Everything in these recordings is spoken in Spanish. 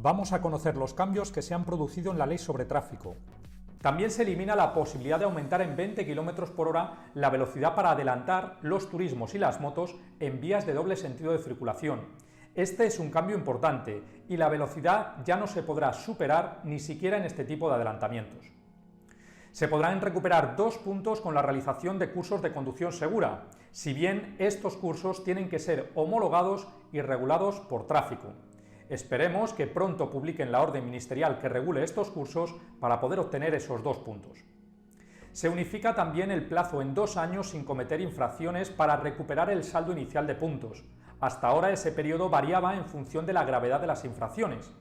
Vamos a conocer los cambios que se han producido en la ley sobre tráfico. También se elimina la posibilidad de aumentar en 20 km por hora la velocidad para adelantar los turismos y las motos en vías de doble sentido de circulación. Este es un cambio importante y la velocidad ya no se podrá superar ni siquiera en este tipo de adelantamientos. Se podrán recuperar 2 puntos con la realización de cursos de conducción segura, si bien estos cursos tienen que ser homologados y regulados por tráfico. Esperemos que pronto publiquen la orden ministerial que regule estos cursos para poder obtener esos 2 puntos. Se unifica también el plazo en 2 años sin cometer infracciones para recuperar el saldo inicial de puntos. Hasta ahora ese periodo variaba en función de la gravedad de las infracciones.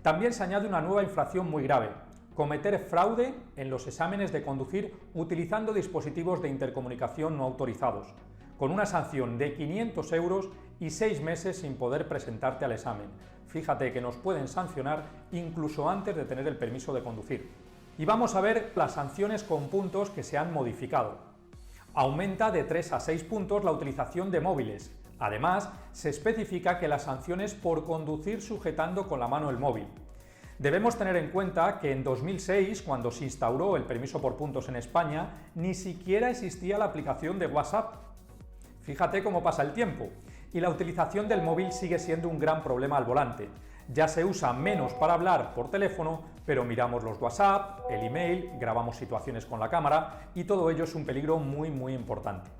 También se añade una nueva infracción muy grave: cometer fraude en los exámenes de conducir utilizando dispositivos de intercomunicación no autorizados, con una sanción de 500 € y 6 meses sin poder presentarte al examen. Fíjate que nos pueden sancionar incluso antes de tener el permiso de conducir. Y vamos a ver las sanciones con puntos que se han modificado. Aumenta de 3 a 6 puntos la utilización de móviles. Además, se especifica que la sanción es por conducir sujetando con la mano el móvil. Debemos tener en cuenta que en 2006, cuando se instauró el permiso por puntos en España, ni siquiera existía la aplicación de WhatsApp. Fíjate cómo pasa el tiempo. Y la utilización del móvil sigue siendo un gran problema al volante. Ya se usa menos para hablar por teléfono, pero miramos los WhatsApp, el email, grabamos situaciones con la cámara y todo ello es un peligro muy importante.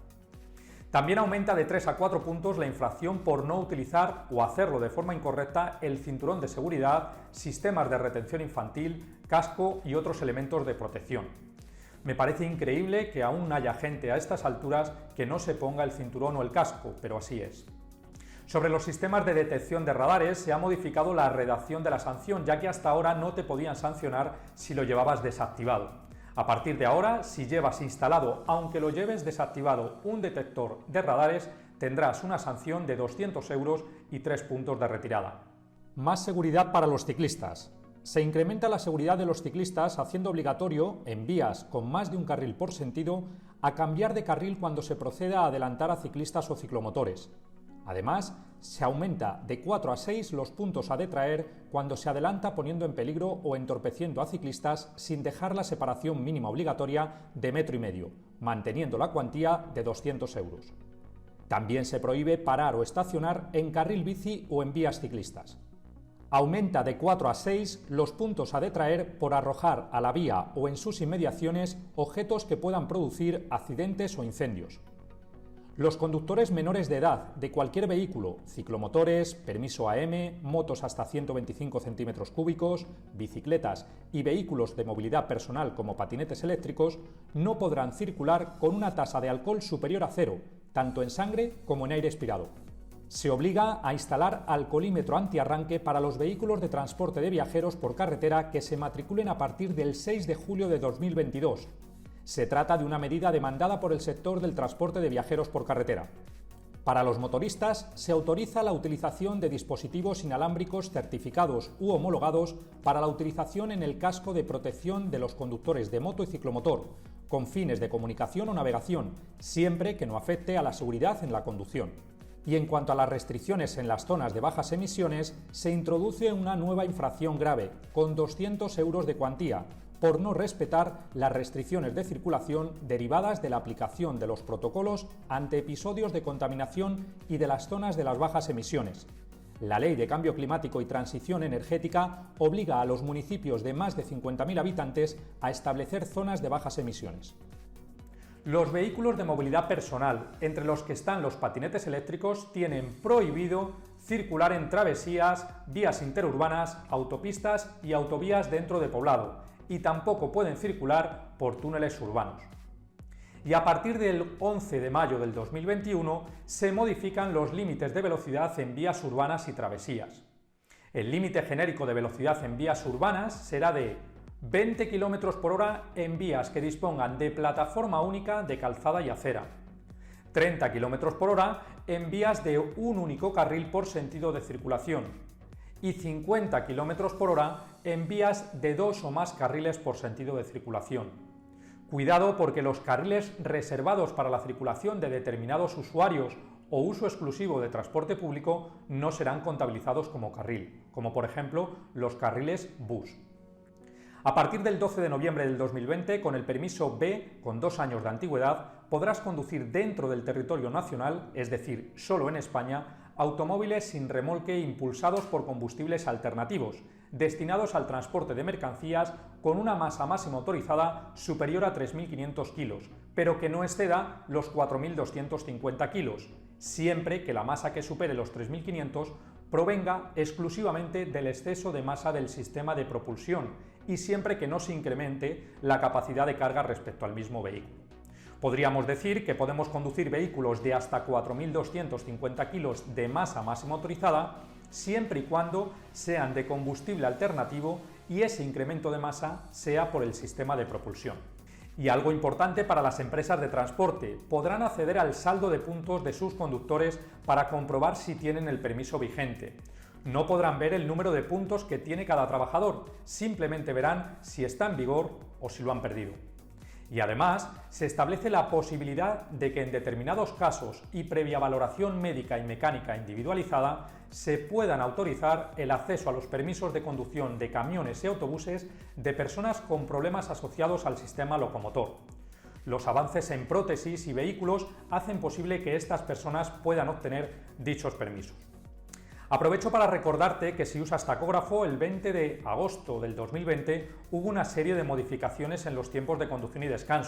También aumenta de 3 a 4 puntos la infracción por no utilizar o hacerlo de forma incorrecta el cinturón de seguridad, sistemas de retención infantil, casco y otros elementos de protección. Me parece increíble que aún haya gente a estas alturas que no se ponga el cinturón o el casco, pero así es. Sobre los sistemas de detección de radares se ha modificado la redacción de la sanción, ya que hasta ahora no te podían sancionar si lo llevabas desactivado. A partir de ahora, si llevas instalado, aunque lo lleves desactivado, un detector de radares, tendrás una sanción de 200 € y 3 puntos de retirada. Más seguridad para los ciclistas. Se incrementa la seguridad de los ciclistas haciendo obligatorio, en vías con más de un carril por sentido, a cambiar de carril cuando se proceda a adelantar a ciclistas o ciclomotores. Además, se aumenta de 4 a 6 los puntos a detraer cuando se adelanta poniendo en peligro o entorpeciendo a ciclistas sin dejar la separación mínima obligatoria de 1,5 metros, manteniendo la cuantía de 200 €. También se prohíbe parar o estacionar en carril bici o en vías ciclistas. Aumenta de 4 a 6 los puntos a detraer por arrojar a la vía o en sus inmediaciones objetos que puedan producir accidentes o incendios. Los conductores menores de edad de cualquier vehículo, ciclomotores, permiso AM, motos hasta 125 centímetros cúbicos, bicicletas y vehículos de movilidad personal como patinetes eléctricos, no podrán circular con una tasa de alcohol superior a 0, tanto en sangre como en aire expirado. Se obliga a instalar alcoholímetro antiarranque para los vehículos de transporte de viajeros por carretera que se matriculen a partir del 6 de julio de 2022. Se trata de una medida demandada por el sector del transporte de viajeros por carretera. Para los motoristas se autoriza la utilización de dispositivos inalámbricos certificados u homologados para la utilización en el casco de protección de los conductores de moto y ciclomotor, con fines de comunicación o navegación, siempre que no afecte a la seguridad en la conducción. Y en cuanto a las restricciones en las zonas de bajas emisiones, se introduce una nueva infracción grave, con 200 € de cuantía, por no respetar las restricciones de circulación derivadas de la aplicación de los protocolos ante episodios de contaminación y de las zonas de las bajas emisiones. La Ley de Cambio Climático y Transición Energética obliga a los municipios de más de 50.000 habitantes a establecer zonas de bajas emisiones. Los vehículos de movilidad personal, entre los que están los patinetes eléctricos, tienen prohibido circular en travesías, vías interurbanas, autopistas y autovías dentro de poblado, y tampoco pueden circular por túneles urbanos. Y a partir del 11 de mayo del 2021 se modifican los límites de velocidad en vías urbanas y travesías. El límite genérico de velocidad en vías urbanas será de 20 km por hora en vías que dispongan de plataforma única de calzada y acera, 30 km por hora en vías de un único carril por sentido de circulación y 50 km por hora en vías de 2 o más carriles por sentido de circulación. Cuidado porque los carriles reservados para la circulación de determinados usuarios o uso exclusivo de transporte público no serán contabilizados como carril, como por ejemplo los carriles bus. A partir del 12 de noviembre del 2020, con el permiso B con 2 años de antigüedad, podrás conducir dentro del territorio nacional, es decir, solo en España, automóviles sin remolque impulsados por combustibles alternativos, destinados al transporte de mercancías con una masa máxima autorizada superior a 3.500 kilos, pero que no exceda los 4.250 kilos, siempre que la masa que supere los 3.500 provenga exclusivamente del exceso de masa del sistema de propulsión y siempre que no se incremente la capacidad de carga respecto al mismo vehículo. Podríamos decir que podemos conducir vehículos de hasta 4.250 kilos de masa máxima autorizada siempre y cuando sean de combustible alternativo y ese incremento de masa sea por el sistema de propulsión. Y algo importante para las empresas de transporte, podrán acceder al saldo de puntos de sus conductores para comprobar si tienen el permiso vigente. No podrán ver el número de puntos que tiene cada trabajador, simplemente verán si está en vigor o si lo han perdido. Y además, se establece la posibilidad de que en determinados casos y previa valoración médica y mecánica individualizada, se puedan autorizar el acceso a los permisos de conducción de camiones y autobuses de personas con problemas asociados al sistema locomotor. Los avances en prótesis y vehículos hacen posible que estas personas puedan obtener dichos permisos. Aprovecho para recordarte que si usas tacógrafo, el 20 de agosto del 2020 hubo una serie de modificaciones en los tiempos de conducción y descanso.